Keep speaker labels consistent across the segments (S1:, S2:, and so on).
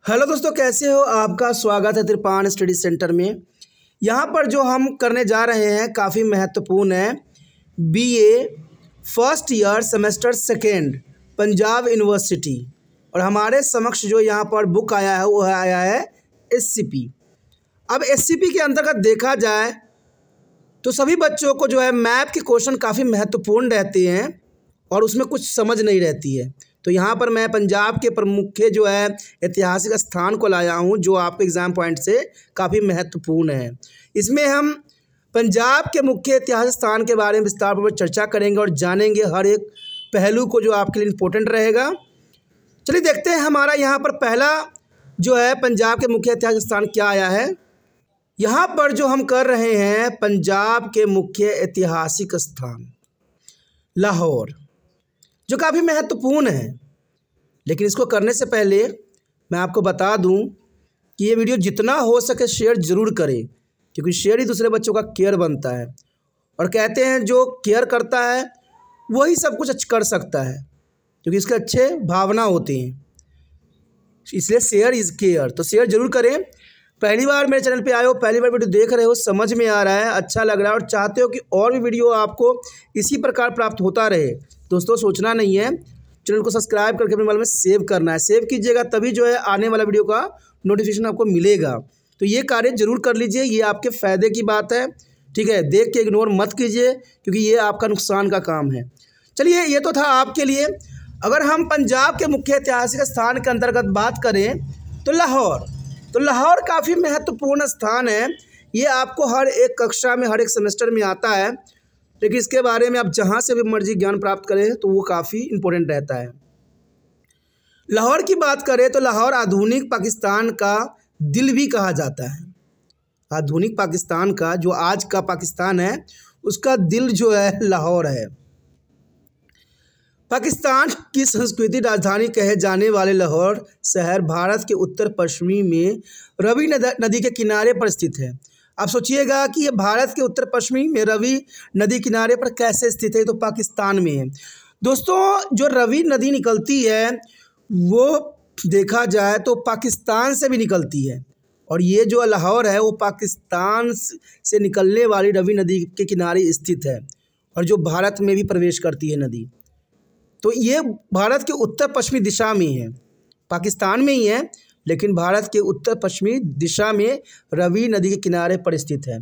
S1: Hello दोस्तों, कैसे हो? आपका स्वागत है त्रिपाण स्टडी सेंटर में। यहाँ पर जो हम करने जा रहे हैं काफ़ी महत्वपूर्ण है। BA first year semester second, Punjab university. और हमारे समक्ष जो यहाँ पर बुक आया है वो आया है एससीपी। अब एससीपी के अंतर्गत देखा जाए तो सभी बच्चों को जो है मैथ के क्वेश्चन काफ़ी महत्वपूर्ण रहते हैं और उसमें कुछ समझ नहीं रहती है। तो यहाँ पर मैं पंजाब के प्रमुख जो है ऐतिहासिक स्थान को लाया हूँ जो आपके एग्ज़ाम पॉइंट से काफ़ी महत्वपूर्ण है। इसमें हम पंजाब के मुख्य ऐतिहासिक स्थान के बारे में विस्तारपूर्वक चर्चा करेंगे और जानेंगे हर एक पहलू को जो आपके लिए इम्पोर्टेंट रहेगा। चलिए देखते हैं हमारा यहाँ पर पहला जो है पंजाब के मुख्य ऐतिहासिक स्थान क्या आया है। यहाँ पर जो हम कर रहे हैं पंजाब के मुख्य ऐतिहासिक स्थान लाहौर, जो काफ़ी महत्वपूर्ण है। लेकिन इसको करने से पहले मैं आपको बता दूं कि ये वीडियो जितना हो सके शेयर ज़रूर करें, क्योंकि शेयर ही दूसरे बच्चों का केयर बनता है। और कहते हैं जो केयर करता है वही सब कुछ कर सकता है, क्योंकि इसके अच्छे भावना होती हैं। इसलिए शेयर इज़ केयर, तो शेयर ज़रूर करें। पहली बार मेरे चैनल पे आए हो, पहली बार वीडियो देख रहे हो, समझ में आ रहा है, अच्छा लग रहा है और चाहते हो कि और भी वीडियो आपको इसी प्रकार प्राप्त होता रहे, दोस्तों सोचना नहीं है, चैनल को सब्सक्राइब करके अपने मोबाइल में सेव करना है। सेव कीजिएगा तभी जो है आने वाला वीडियो का नोटिफिकेशन आपको मिलेगा। तो ये कार्य जरूर कर लीजिए, ये आपके फ़ायदे की बात है। ठीक है, देख के इग्नोर मत कीजिए, क्योंकि ये आपका नुकसान का काम है। चलिए, ये तो था आपके लिए। अगर हम पंजाब के मुख्य ऐतिहासिक स्थान के अंतर्गत बात करें तो लाहौर काफ़ी महत्वपूर्ण स्थान है। ये आपको हर एक कक्षा में, हर एक सेमेस्टर में आता है, लेकिन इसके बारे में आप जहाँ से भी मर्जी ज्ञान प्राप्त करें तो वो काफ़ी इम्पोर्टेंट रहता है। लाहौर की बात करें तो लाहौर आधुनिक पाकिस्तान का दिल भी कहा जाता है। आधुनिक पाकिस्तान का, जो आज का पाकिस्तान है, उसका दिल जो है लाहौर है। पाकिस्तान की संस्कृति राजधानी कहे जाने वाले लाहौर शहर भारत के उत्तर पश्चिमी में रवि नदी के किनारे पर स्थित है। आप सोचिएगा कि ये भारत के उत्तर पश्चिमी में रवि नदी किनारे पर कैसे स्थित है, तो पाकिस्तान में है। दोस्तों, जो रवि नदी निकलती है वो देखा जाए तो पाकिस्तान से भी निकलती है, और ये जो लाहौर है वो पाकिस्तान से निकलने वाली रवि नदी के किनारे स्थित है, और जो भारत में भी प्रवेश करती है नदी। तो ये भारत के उत्तर पश्चिमी दिशा में है, पाकिस्तान में ही है लेकिन भारत के उत्तर पश्चिमी दिशा में रवि नदी के किनारे पर स्थित है।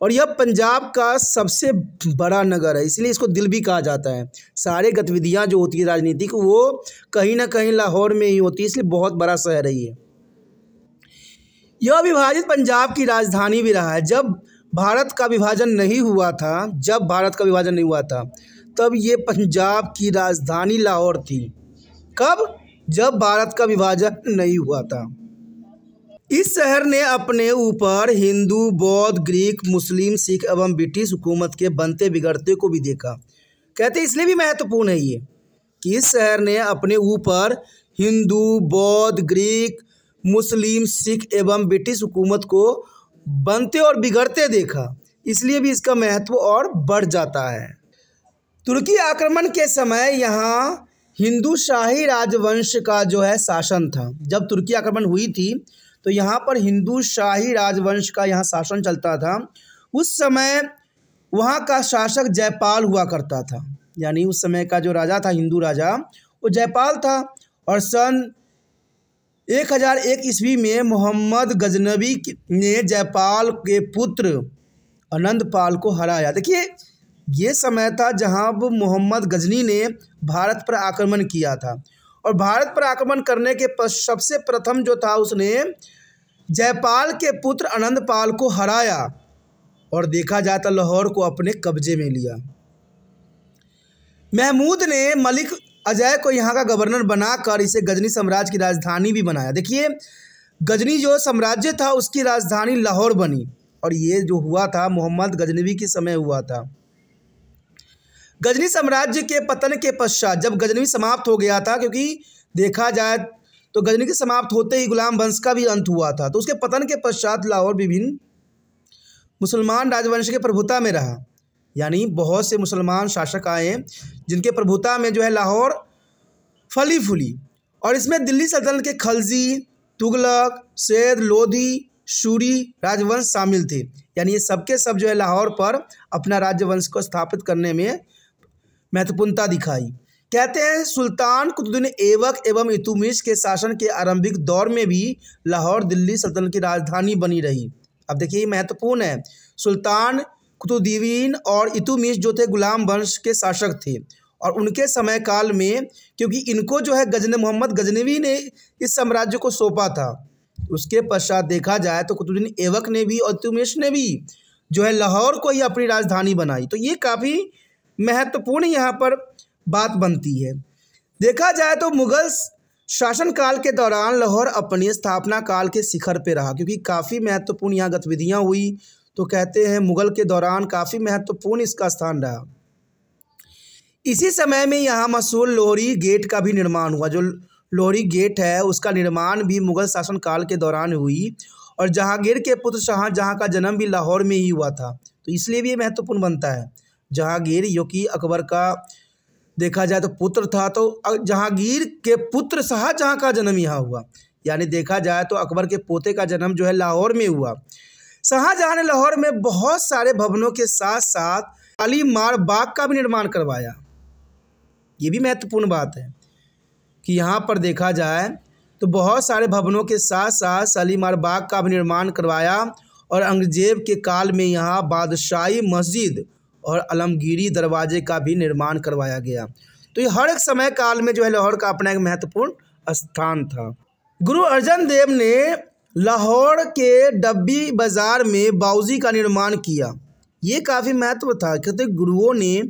S1: और यह पंजाब का सबसे बड़ा नगर है, इसलिए इसको दिल भी कहा जाता है। सारे गतिविधियां जो होती है राजनीतिक, वो कहीं ना कहीं लाहौर में ही होती है, इसलिए बहुत बड़ा शहर है ये। यह विभाजित पंजाब की राजधानी भी रहा है। जब भारत का विभाजन नहीं हुआ था तब ये पंजाब की राजधानी लाहौर थी। कब? जब भारत का विभाजन नहीं हुआ था। इस शहर ने अपने ऊपर हिंदू, बौद्ध, ग्रीक, मुस्लिम, सिख एवं ब्रिटिश हुकूमत के बनते बिगड़ते को भी देखा। कहते इसलिए भी महत्वपूर्ण है ये कि इस शहर ने अपने ऊपर हिंदू, बौद्ध, ग्रीक, मुस्लिम, सिख एवं ब्रिटिश हुकूमत को बनते और बिगड़ते देखा, इसलिए भी इसका महत्व और बढ़ जाता है। तुर्की आक्रमण के समय यहाँ हिंदू शाही राजवंश का जो है शासन था। जब तुर्की आक्रमण हुई थी तो यहाँ पर हिंदू शाही राजवंश का यहाँ शासन चलता था। उस समय वहाँ का शासक जयपाल हुआ करता था, यानी उस समय का जो राजा था, हिंदू राजा, वो जयपाल था। और सन 1001 ईस्वी में मोहम्मद गजनवी ने जयपाल के पुत्र आनंदपाल को हराया। देखिए, ये समय था जहाँ मोहम्मद गजनी ने भारत पर आक्रमण किया था, और भारत पर आक्रमण करने के सबसे प्रथम जो था उसने जयपाल के पुत्र आनंदपाल को हराया और देखा जाता लाहौर को अपने कब्जे में लिया। महमूद ने मलिक अजय को यहाँ का गवर्नर बनाकर इसे गजनी साम्राज्य की राजधानी भी बनाया। देखिए, गजनी जो साम्राज्य था उसकी राजधानी लाहौर बनी, और ये जो हुआ था मोहम्मद गजनवी के समय हुआ था। गजनी साम्राज्य के पतन के पश्चात, जब गजनवी समाप्त हो गया था, क्योंकि देखा जाए तो गजनी के समाप्त होते ही गुलाम वंश का भी अंत हुआ था, तो उसके पतन के पश्चात लाहौर विभिन्न मुसलमान राजवंश के प्रभुता में रहा। यानी बहुत से मुसलमान शासक आए जिनके प्रभुता में जो है लाहौर फली फूली, और इसमें दिल्ली सल्तनत के खलजी, तुगलक, सैद, लोधी, सूरी राजवंश शामिल थे। यानी ये सबके सब जो है लाहौर पर अपना राज्यवंश को स्थापित करने में महत्वपूर्णता दिखाई। कहते हैं सुल्तान कुतुबुद्दीन ऐबक एवं इल्तुतमिश के शासन के आरंभिक दौर में भी लाहौर दिल्ली सल्तनत की राजधानी बनी रही। अब देखिए ये महत्वपूर्ण है। सुल्तान कुतुबुद्दीन और इल्तुतमिश जो थे गुलाम वंश के शासक थे और उनके समय काल में क्योंकि इनको जो है मोहम्मद गजनवी ने इस साम्राज्य को सौंपा था, उसके पश्चात देखा जाए तो कुतुबुद्दीन ऐबक ने भी और इल्तुतमिश ने भी जो है लाहौर को ही अपनी राजधानी बनाई। तो ये काफ़ी महत्वपूर्ण यहाँ पर बात बनती है। देखा जाए तो मुगल शासनकाल के दौरान लाहौर अपनी स्थापना काल के शिखर पे रहा, क्योंकि काफ़ी महत्वपूर्ण यहाँ गतिविधियाँ हुई। तो कहते हैं मुगल के दौरान काफ़ी महत्वपूर्ण इसका स्थान रहा। इसी समय में यहाँ मशहूर लोहरी गेट का भी निर्माण हुआ। जो लोहरी गेट है उसका निर्माण भी मुगल शासनकाल के दौरान हुई और जहांगीर के पुत्र शाहजहां का जन्म भी लाहौर में ही हुआ था। तो इसलिए भी ये महत्वपूर्ण बनता है। जहांगीर जो कि अकबर का देखा जाए तो पुत्र था, तो जहांगीर के पुत्र शाहजहां का जन्म यहाँ हुआ। यानी देखा जाए तो अकबर के पोते का जन्म जो है लाहौर में हुआ। शाहजहां ने लाहौर में बहुत सारे भवनों के साथ साथ शालीमार बाग का भी निर्माण करवाया। ये भी महत्वपूर्ण बात है कि यहाँ पर देखा जाए तो बहुत सारे भवनों के साथ साथ शालीमार बाग का भी निर्माण करवाया और औरंगजेब के काल में यहाँ बादशाही मस्जिद और आलमगीरी दरवाजे का भी निर्माण करवाया गया। तो ये हर एक समय काल में जो है लाहौर का अपना एक महत्वपूर्ण स्थान था। गुरु अर्जन देव ने लाहौर के डब्बी बाज़ार में बाउजी का निर्माण किया। ये काफ़ी महत्व था, कहते गुरुओं ने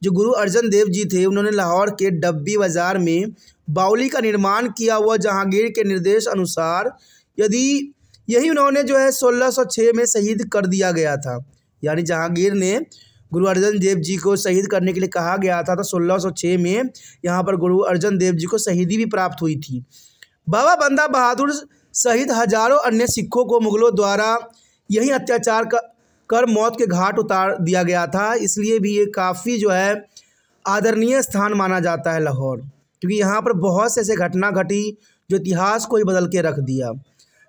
S1: जो गुरु अर्जन देव जी थे उन्होंने लाहौर के डब्बी बाज़ार में बाउली का निर्माण किया हुआ जहांगीर के निर्देश अनुसार। यही उन्होंने जो है 1606 में शहीद कर दिया गया था। यानी जहांगीर ने गुरु अर्जन देव जी को शहीद करने के लिए कहा गया था, तो 1606 में यहाँ पर गुरु अर्जन देव जी को शहीदी भी प्राप्त हुई थी। बाबा बंदा बहादुर सहित हजारों अन्य सिखों को मुगलों द्वारा यही अत्याचार कर मौत के घाट उतार दिया गया था। इसलिए भी ये काफ़ी जो है आदरणीय स्थान माना जाता है लाहौर, क्योंकि यहाँ पर बहुत से ऐसे घटना घटी जो इतिहास को ही बदल के रख दिया।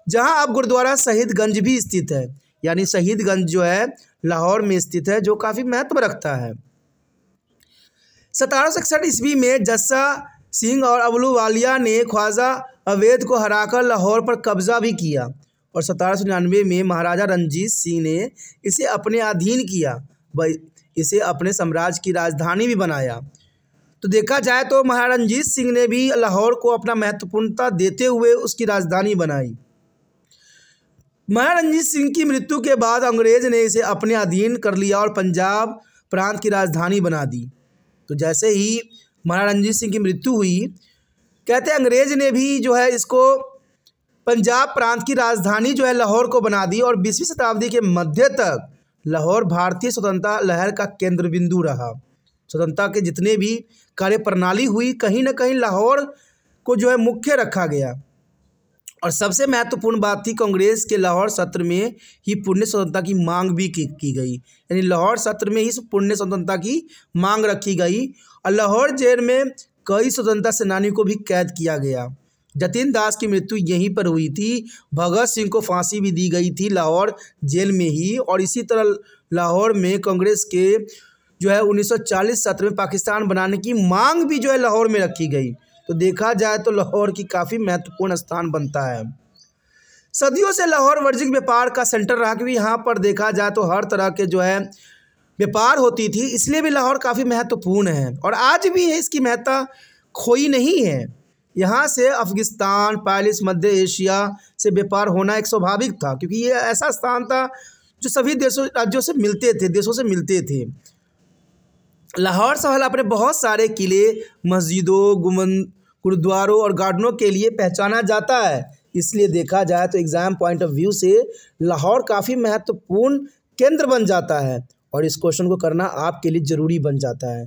S1: जहाँ अब गुरुद्वारा शहीदगंज भी स्थित है। यानी शहीदगंज जो है लाहौर में स्थित है, जो काफ़ी महत्व रखता है। 1761 ईस्वी में जस्सा सिंह और अबलूवालिया ने ख्वाजा अवैध को हराकर लाहौर पर कब्जा भी किया और 1799 में महाराजा रणजीत सिंह ने इसे अपने अधीन किया, इसे अपने साम्राज्य की राजधानी भी बनाया। तो देखा जाए तो महाराजा रणजीत सिंह ने भी लाहौर को अपना महत्वपूर्णता देते हुए उसकी राजधानी बनाई। महाराजा रणजीत सिंह की मृत्यु के बाद अंग्रेज ने इसे अपने अधीन कर लिया और पंजाब प्रांत की राजधानी बना दी। तो जैसे ही महाराजा रणजीत सिंह की मृत्यु हुई, कहते हैं अंग्रेज ने भी जो है इसको पंजाब प्रांत की राजधानी जो है लाहौर को बना दी और 20वीं शताब्दी के मध्य तक लाहौर भारतीय स्वतंत्रता लहर का केंद्र बिंदु रहा। स्वतंत्रता के जितने भी कार्य प्रणाली हुई, कहीं ना कहीं लाहौर को जो है मुख्य रखा गया। और सबसे महत्वपूर्ण बात थी कांग्रेस के लाहौर सत्र में ही पूर्ण स्वतंत्रता की मांग भी की गई। यानी लाहौर सत्र में ही पूर्ण स्वतंत्रता की मांग रखी गई और लाहौर जेल में कई स्वतंत्रता सेनानियों को भी कैद किया गया। जतिन दास की मृत्यु यहीं पर हुई थी। भगत सिंह को फांसी भी दी गई थी लाहौर जेल में ही। और इसी तरह लाहौर में कांग्रेस के जो है 1940 सत्र में पाकिस्तान बनाने की मांग भी जो है लाहौर में रखी गई। तो देखा जाए तो लाहौर की काफ़ी महत्वपूर्ण स्थान बनता है। सदियों से लाहौर वाणिज्यिक व्यापार का सेंटर रहा, क्योंकि यहाँ पर देखा जाए तो हर तरह के जो है व्यापार होती थी, इसलिए भी लाहौर काफ़ी महत्वपूर्ण है और आज भी है, इसकी महत्ता खोई नहीं है। यहाँ से अफगानिस्तान, पैरिस, मध्य एशिया से व्यापार होना एक स्वाभाविक था, क्योंकि ये ऐसा स्थान था जो सभी राज्यों से मिलते थे। लाहौर शहर अपने बहुत सारे किले, मस्जिदों, गुंबद, गुरुद्वारों और गार्डनों के लिए पहचाना जाता है। इसलिए देखा जाए तो एग्ज़ाम पॉइंट ऑफ व्यू से लाहौर काफ़ी महत्वपूर्ण केंद्र बन जाता है और इस क्वेश्चन को करना आपके लिए ज़रूरी बन जाता है।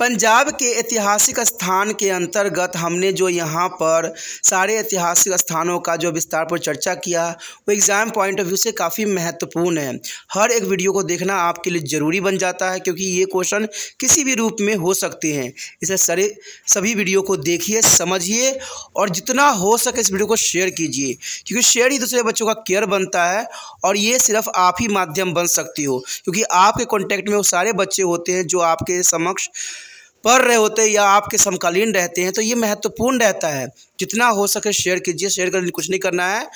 S1: पंजाब के ऐतिहासिक स्थान के अंतर्गत हमने जो यहाँ पर सारे ऐतिहासिक स्थानों का जो विस्तार पर चर्चा किया वो एग्ज़ाम पॉइंट ऑफ व्यू से काफ़ी महत्वपूर्ण है। हर एक वीडियो को देखना आपके लिए ज़रूरी बन जाता है क्योंकि ये क्वेश्चन किसी भी रूप में हो सकते हैं। इसलिए सभी वीडियो को देखिए, समझिए और जितना हो सके इस वीडियो को शेयर कीजिए क्योंकि शेयर ही दूसरे बच्चों का केयर बनता है और ये सिर्फ आप ही माध्यम बन सकती हो क्योंकि आपके कॉन्टैक्ट में वो सारे बच्चे होते हैं जो आपके समक्ष पढ़ रहे होते हैं या आपके समकालीन रहते हैं। तो ये महत्वपूर्ण रहता है, जितना हो सके शेयर कीजिए। शेयर करने कुछ नहीं करना है,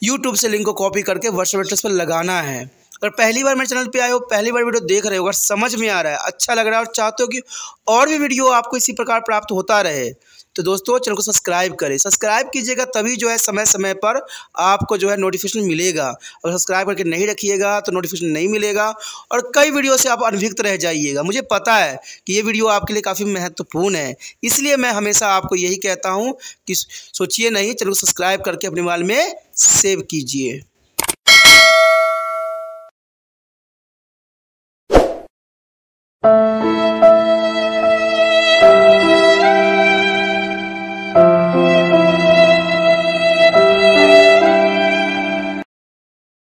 S1: यूट्यूब से लिंक को कॉपी करके व्हाट्सएप एड्रेस पर लगाना है। अगर पहली बार मेरे चैनल पे आए हो, पहली बार वीडियो देख रहे हो, अगर समझ में आ रहा है, अच्छा लग रहा है और चाहते हो कि और भी वीडियो आपको इसी प्रकार प्राप्त होता रहे तो दोस्तों चैनल को सब्सक्राइब करें। सब्सक्राइब कीजिएगा तभी जो है समय समय पर आपको जो है नोटिफिकेशन मिलेगा। अगर सब्सक्राइब करके नहीं रखिएगा तो नोटिफिकेशन नहीं मिलेगा और कई वीडियो से आप अनभिज्ञ रह जाइएगा। मुझे पता है कि ये वीडियो आपके लिए काफ़ी महत्वपूर्ण है, इसलिए मैं हमेशा आपको यही कहता हूँ कि सोचिए नहीं, चैनल को सब्सक्राइब करके अपने मोबाइल में सेव कीजिए।